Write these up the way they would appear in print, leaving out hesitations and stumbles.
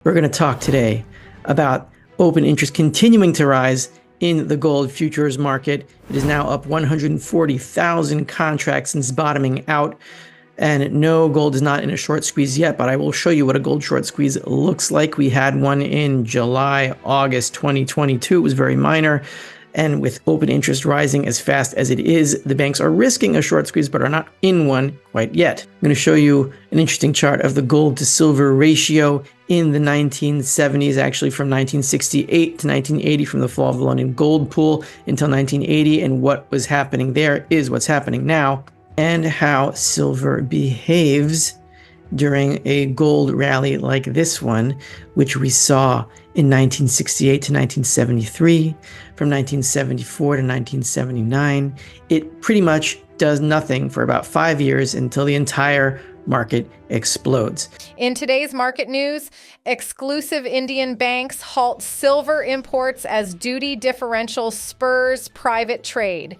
We're going to talk today about open interest continuing to rise in the gold futures market. It is now up 140,000 contracts since bottoming out. And no, gold is not in a short squeeze yet, but I will show you what a gold short squeeze looks like. We had one in July, August 2022. It was very minor. And with open interest rising as fast as it is, the banks are risking a short squeeze, but are not in one quite yet. I'm going to show you an interesting chart of the gold to silver ratio in the 1970s, actually from 1968 to 1980, from the fall of the London gold pool until 1980. And what was happening there is what's happening now, and how silver behaves during a gold rally like this one, which we saw in 1968 to 1973, from 1974 to 1979. It pretty much does nothing for about 5 years until the entire market explodes. In today's market news, exclusive Indian banks halt silver imports as duty differential spurs private trade.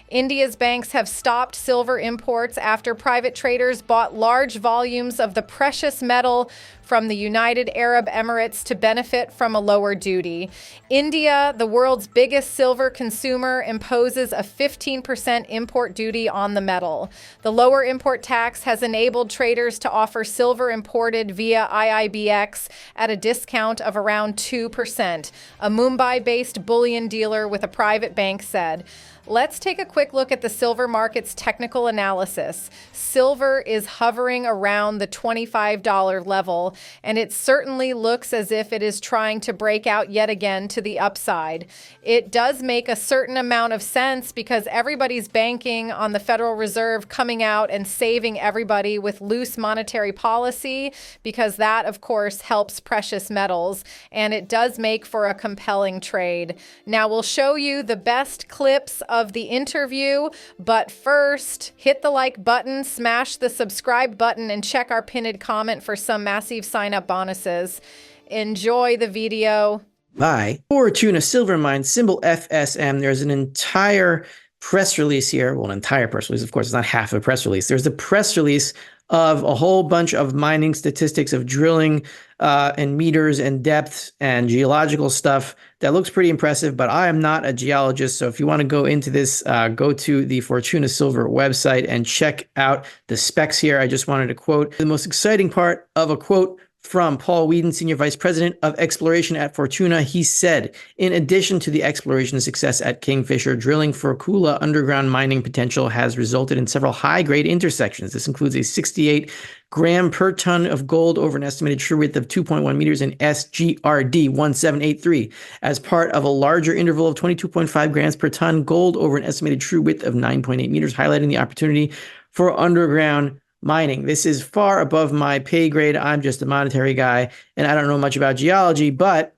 India's banks have stopped silver imports after private traders bought large volumes of the precious metal from the United Arab Emirates to benefit from a lower duty. India, the world's biggest silver consumer, imposes a 15% import duty on the metal. The lower import tax has enabled traders to offer silver imported via IIBX at a discount of around 2%, a Mumbai-based bullion dealer with a private bank said. Let's take a quick look at the silver market's technical analysis. Silver is hovering around the $25 level, and it certainly looks as if it is trying to break out yet again to the upside. It does make a certain amount of sense because everybody's banking on the Federal Reserve coming out and saving everybody with loose monetary policy, because that, of course, helps precious metals, and it does make for a compelling trade. Now, we'll show you the best clips of the interview, but first, hit the like button, smash the subscribe button, and check our pinned comment for some massive sign-up bonuses. Enjoy the video. Bye. Fortuna Silver Mine, symbol FSM. There's an entire press release here. Well, an entire press release, of course, it's not half a press release. There's the press release of a whole bunch of mining statistics of drilling and meters and depths and geological stuff that looks pretty impressive, but I am not a geologist. So if you want to go into this, go to the Fortuna Silver website and check out the specs here. I just wanted to quote the most exciting part of a quote from Paul Whedon, Senior Vice President of Exploration at Fortuna. He said, in addition to the exploration success at Kingfisher, drilling for Kula underground mining potential has resulted in several high-grade intersections. This includes a 68 gram per ton of gold over an estimated true width of 2.1 meters in SGRD 1783 as part of a larger interval of 22.5 grams per ton gold over an estimated true width of 9.8 meters, highlighting the opportunity for underground mining. This is far above my pay grade. I'm just a monetary guy, and I don't know much about geology, but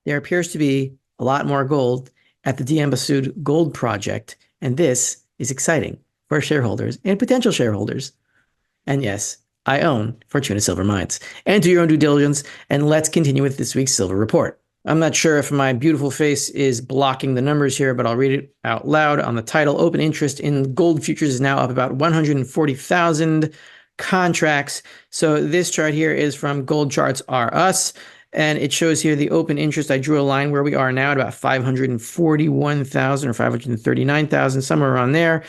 there appears to be a lot more gold at the Diambasud Gold Project, and this is exciting for shareholders and potential shareholders. And yes, I own Fortuna Silver Mines. And do your own due diligence, and let's continue with this week's Silver Report. I'm not sure if my beautiful face is blocking the numbers here, but I'll read it out loud on the title. Open interest in gold futures is now up about 140,000 contracts. So this chart here is from Gold Charts R Us, and it shows here the open interest. I drew a line where we are now at about 541,000 or 539,000, somewhere around there.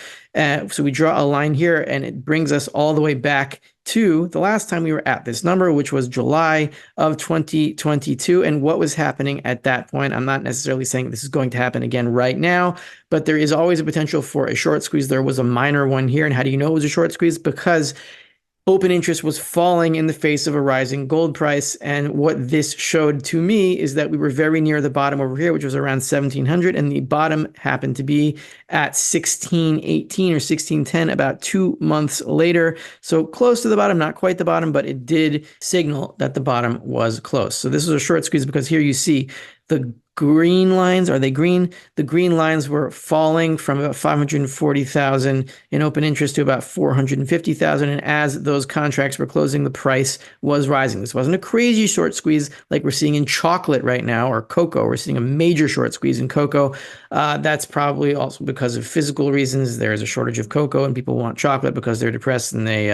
So we draw a line here, and it brings us all the way back to the last time we were at this number, which was July of 2022. And what was happening at that point? I'm not necessarily saying this is going to happen again right now, but there is always a potential for a short squeeze. There was a minor one here. And how do you know it was a short squeeze? Because open interest was falling in the face of a rising gold price. And what this showed to me is that we were very near the bottom over here, which was around 1700. And the bottom happened to be at 1618 or 1610 about 2 months later. So close to the bottom, not quite the bottom, but it did signal that the bottom was close. So this is a short squeeze because here you see the green lines. Are they green? The green lines were falling from about 540,000 in open interest to about 450,000. And as those contracts were closing, the price was rising. This wasn't a crazy short squeeze like we're seeing in chocolate right now or cocoa. We're seeing a major short squeeze in cocoa. That's probably also because of physical reasons. There's a shortage of cocoa and people want chocolate because they're depressed and they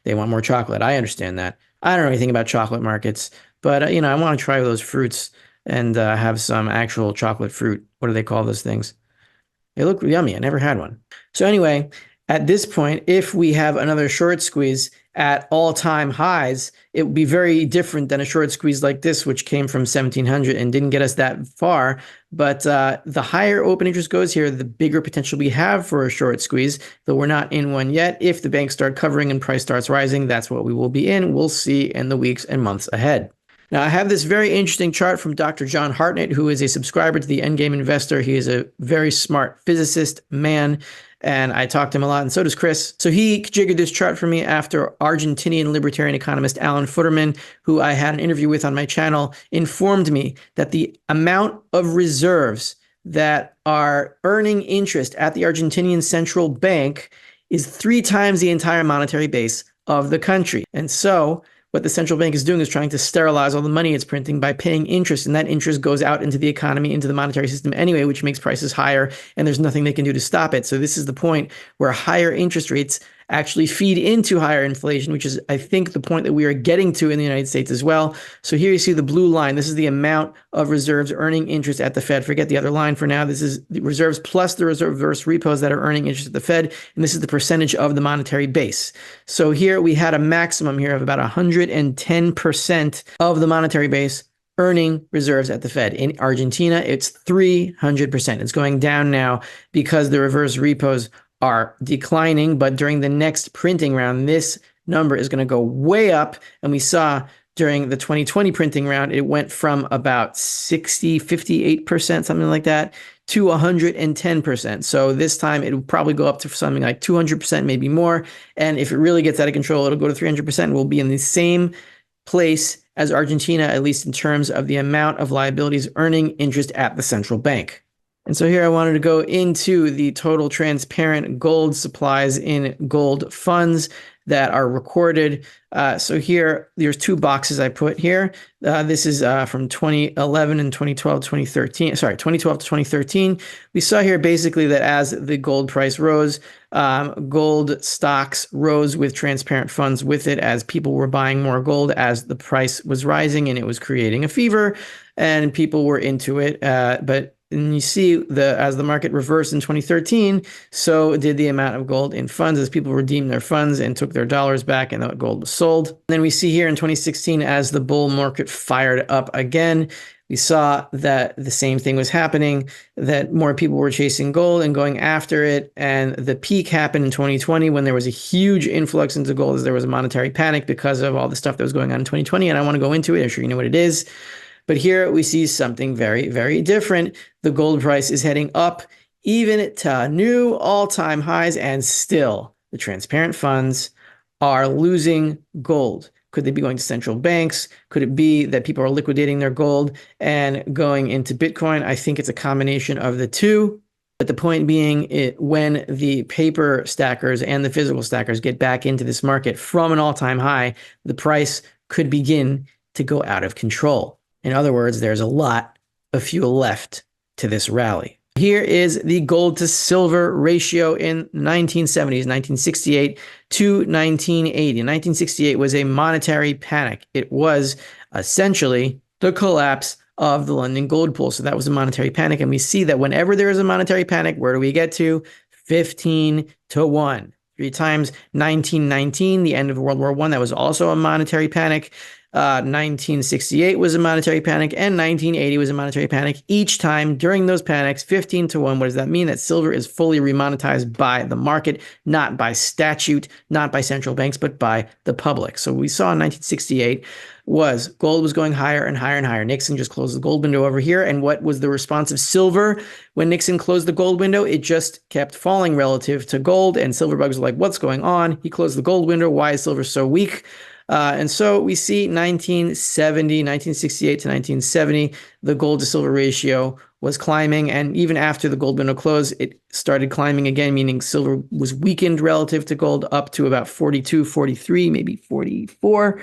want more chocolate. I understand that. I don't know anything about chocolate markets, But I want to try those fruits and have some actual chocolate fruit. What do they call those things? They look yummy. I never had one. So anyway, at this point, if we have another short squeeze at all-time highs, it would be very different than a short squeeze like this, which came from 1700 and didn't get us that far. But the higher open interest goes here, the bigger potential we have for a short squeeze, though we're not in one yet. If the banks start covering and price starts rising, that's what we will be in. We'll see in the weeks and months ahead. Now, I have this very interesting chart from Dr. John Hartnett, who is a subscriber to the Endgame Investor. He is a very smart physicist man, and I talk to him a lot, and so does Chris. So he jiggered this chart for me after Argentinian libertarian economist Alan Futterman, who I had an interview with on my channel, informed me that the amount of reserves that are earning interest at the Argentinian central bank is 3 times the entire monetary base of the country. And so what the central bank is doing is trying to sterilize all the money it's printing by paying interest, and that interest goes out into the economy, into the monetary system anyway, which makes prices higher, and there's nothing they can do to stop it. So this is the point where higher interest rates actually feed into higher inflation, which is, I think, the point that we are getting to in the United States as well. So here you see the blue line. This is the amount of reserves earning interest at the Fed. Forget the other line for now. This is the reserves plus the reverse repos that are earning interest at the Fed, and this is the percentage of the monetary base. So here we had a maximum here of about 110% of the monetary base earning reserves at the Fed. In Argentina, it's 300%. It's going down now because the reverse repos are declining, but during the next printing round, this number is going to go way up. And we saw during the 2020 printing round, it went from about 58%, something like that, to 110%. So this time it will probably go up to something like 200%, maybe more. And if it really gets out of control, it'll go to 300%. We'll be in the same place as Argentina, at least in terms of the amount of liabilities earning interest at the central bank. And so here I wanted to go into the total transparent gold supplies in gold funds that are recorded. So here, there's 2 boxes I put here. This is from 2011 and 2012, 2013. Sorry, 2012 to 2013. We saw here basically that as the gold price rose, gold stocks rose with transparent funds with it as people were buying more gold as the price was rising, and it was creating a fever and people were into it. And you see as the market reversed in 2013, so did the amount of gold in funds as people redeemed their funds and took their dollars back and the gold was sold. And then we see here in 2016, as the bull market fired up again, we saw that the same thing was happening, that more people were chasing gold and going after it. And the peak happened in 2020 when there was a huge influx into gold as there was a monetary panic because of all the stuff that was going on in 2020. And I want to go into it. I'm sure you know what it is. But here we see something very, very different. The gold price is heading up even to new all-time highs, and still the transparent funds are losing gold. Could they be going to central banks? Could it be that people are liquidating their gold and going into Bitcoin? I think it's a combination of the two. But the point being, when the paper stackers and the physical stackers get back into this market from an all-time high, the price could begin to go out of control. In other words, there's a lot of fuel left to this rally. Here is the gold to silver ratio in 1970s, 1968 to 1980. 1968 was a monetary panic. It was essentially the collapse of the London gold pool. So that was a monetary panic. And we see that whenever there is a monetary panic, where do we get to? 15 to 1. 3 times 1919, the end of World War I, that was also a monetary panic. 1968 was a monetary panic, and 1980 was a monetary panic. Each time during those panics, 15 to 1. What does that mean? That silver is fully remonetized by the market, not by statute, not by central banks, but by the public. So we saw in 1968 was gold was going higher and higher and higher. Nixon just closed the gold window over here. And what was the response of silver when Nixon closed the gold window? It just kept falling relative to gold, and silver bugs were like, what's going on? He closed the gold window. Why is silver so weak? And so we see 1968 to 1970, the gold to silver ratio was climbing. And even after the gold window closed, it started climbing again, meaning silver was weakened relative to gold up to about 42, 43, maybe 44,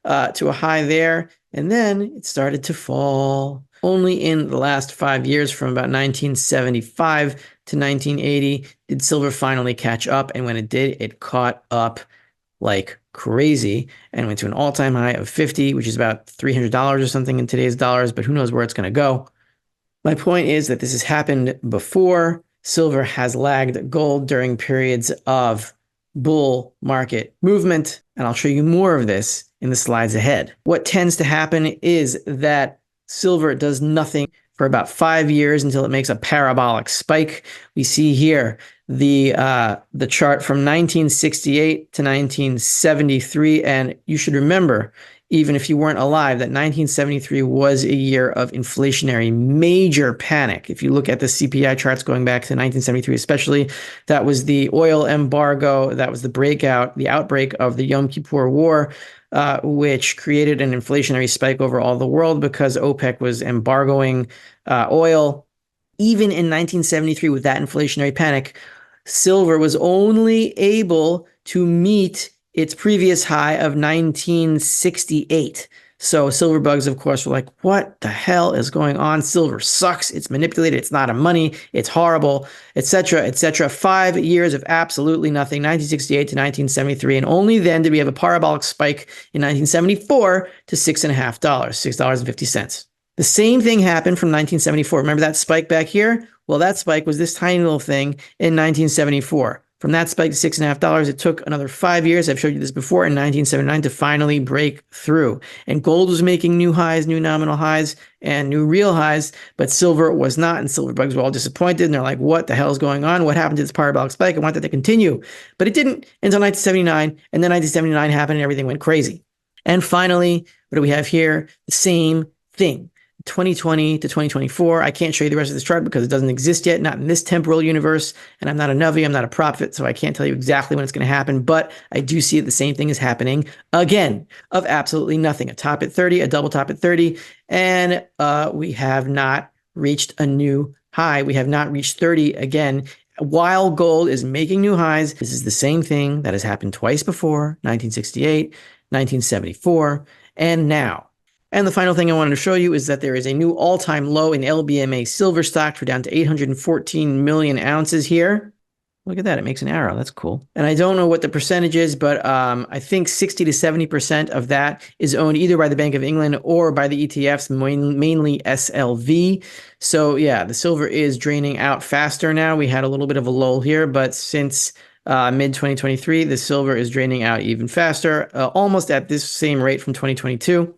to a high there. And then it started to fall. Only in the last 5 years, from about 1975 to 1980, did silver finally catch up. And when it did, it caught up like crazy and went to an all-time high of 50, which is about $300 or something in today's dollars, but who knows where it's going to go. My point is that this has happened before. Silver has lagged gold during periods of bull market movement, and I'll show you more of this in the slides ahead. What tends to happen is that silver does nothing for about 5 years until it makes a parabolic spike. We see here the chart from 1968 to 1973, and you should remember, even if you weren't alive, that 1973 was a year of inflationary major panic. If you look at the CPI charts going back to 1973 especially, that was the oil embargo, that was the outbreak of the Yom Kippur War, which created an inflationary spike over all the world because OPEC was embargoing oil. Even in 1973, with that inflationary panic, silver was only able to meet its previous high of 1968. So silver bugs, of course, were like, what the hell is going on? Silver sucks. It's manipulated. It's not a money. It's horrible, etc., etc. 5 years of absolutely nothing, 1968 to 1973. And only then did we have a parabolic spike in 1974 to $6.50, $6.50. The same thing happened from 1974. Remember that spike back here? Well, that spike was this tiny little thing in 1974. From that spike to $6.50, it took another 5 years. I've showed you this before in 1979 to finally break through. And gold was making new highs, new nominal highs, and new real highs, but silver was not. And silver bugs were all disappointed. And they're like, what the hell is going on? What happened to this parabolic spike? I want that to continue. But it didn't until 1979. And then 1979 happened and everything went crazy. And finally, what do we have here? The same thing. 2020 to 2024. I can't show you the rest of this chart because it doesn't exist yet, not in this temporal universe. And I'm not a Navi, I'm not a prophet, so I can't tell you exactly when it's going to happen. But I do see the same thing is happening again of absolutely nothing. A top at 30, a double top at 30, and we have not reached a new high. We have not reached 30 again. While gold is making new highs, this is the same thing that has happened twice before, 1968, 1974, and now. And the final thing I wanted to show you is that there is a new all-time low in LBMA silver stocks. We're down to 814 million ounces here. Look at that. It makes an arrow. That's cool. And I don't know what the percentage is, but I think 60 to 70% of that is owned either by the Bank of England or by the ETFs, mainly SLV. So yeah, the silver is draining out faster now. We had a little bit of a lull here, but since mid-2023, the silver is draining out even faster, almost at this same rate from 2022.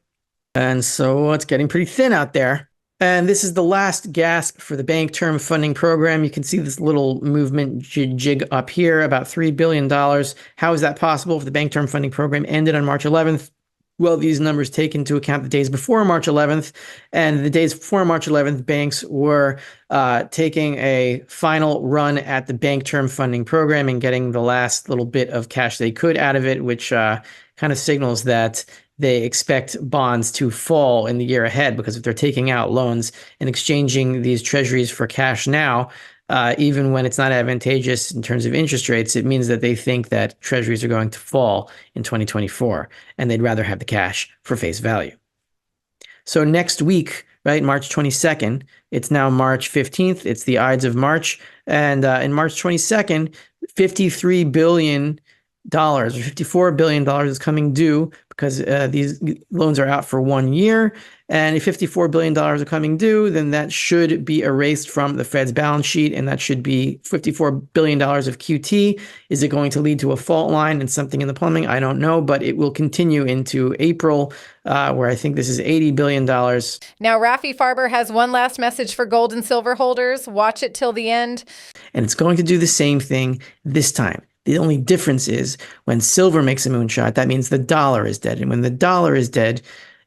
And so it's getting pretty thin out there. And this is the last gasp for the Bank Term Funding Program. You can see this little movement jig up here, about $3 billion. How is that possible if the Bank Term Funding Program ended on March 11th? Well, these numbers take into account the days before March 11th. And the days before March 11th, banks were taking a final run at the Bank Term Funding Program and getting the last little bit of cash they could out of it, which kind of signals that they expect bonds to fall in the year ahead, because if they're taking out loans and exchanging these treasuries for cash now, even when it's not advantageous in terms of interest rates, it means that they think that treasuries are going to fall in 2024, and they'd rather have the cash for face value. So next week, right, March 22nd, it's now March 15th, it's the Ides of March, and in March 22nd, $53 billion or $54 billion is coming due because these loans are out for 1 year. And if $54 billion are coming due, then that should be erased from the Fed's balance sheet, and that should be $54 billion of QT. Is it going to lead to a fault line and something in the plumbing? I don't know, but it will continue into April, where I think this is $80 billion. Now, Rafi Farber has one last message for gold and silver holders. Watch it till the end. And it's going to do the same thing this time. The only difference is when silver makes a moonshot, that means the dollar is dead. And when the dollar is dead,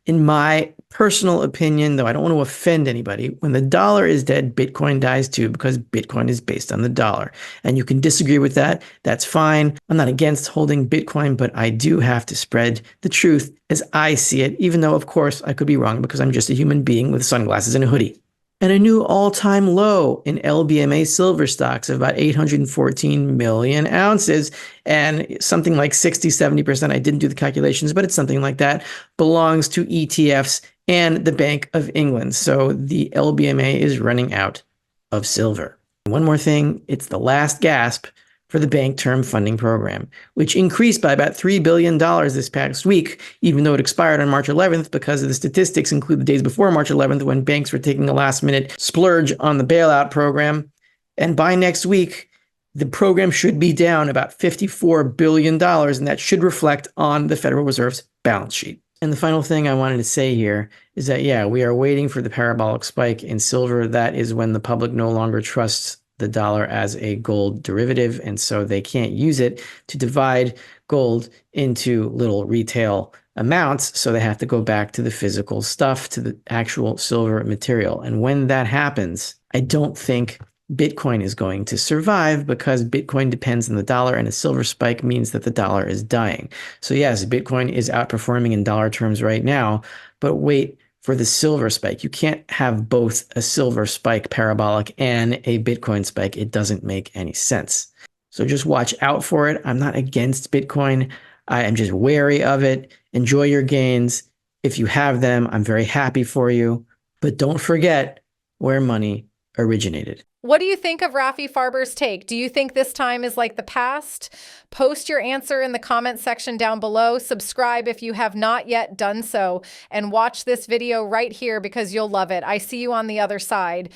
in my personal opinion, though I don't want to offend anybody, when the dollar is dead, Bitcoin dies too, because Bitcoin is based on the dollar. And you can disagree with that. That's fine. I'm not against holding Bitcoin, but I do have to spread the truth as I see it, even though, of course, I could be wrong because I'm just a human being with sunglasses and a hoodie. And a new all-time low in LBMA silver stocks of about 814 million ounces, and something like 60-70%, I didn't do the calculations, but it's something like that, belongs to ETFs and the Bank of England. So the LBMA is running out of silver. One more thing, it's the last gasp for the Bank Term Funding Program, which increased by about $3 billion this past week, even though it expired on March 11th, because of the statistics include the days before March 11th when banks were taking a last-minute splurge on the bailout program. And by next week, the program should be down about $54 billion, and that should reflect on the Federal Reserve's balance sheet. And the final thing I wanted to say here is that, yeah, we are waiting for the parabolic spike in silver. That is when the public no longer trusts the dollar as a gold derivative, and so they can't use it to divide gold into little retail amounts, so they have to go back to the physical stuff, to the actual silver material. And when that happens, I don't think Bitcoin is going to survive, because Bitcoin depends on the dollar, and a silver spike means that the dollar is dying. So yes, Bitcoin is outperforming in dollar terms right now, but wait for the silver spike. You can't have both a silver spike parabolic and a Bitcoin spike. It doesn't make any sense. So just watch out for it. I'm not against Bitcoin. I am just wary of it. Enjoy your gains. If you have them, I'm very happy for you. But don't forget where money originated. What do you think of Rafi Farber's take? Do you think this time is like the past? Post your answer in the comment section down below. Subscribe if you have not yet done so, and watch this video right here because you'll love it. I see you on the other side.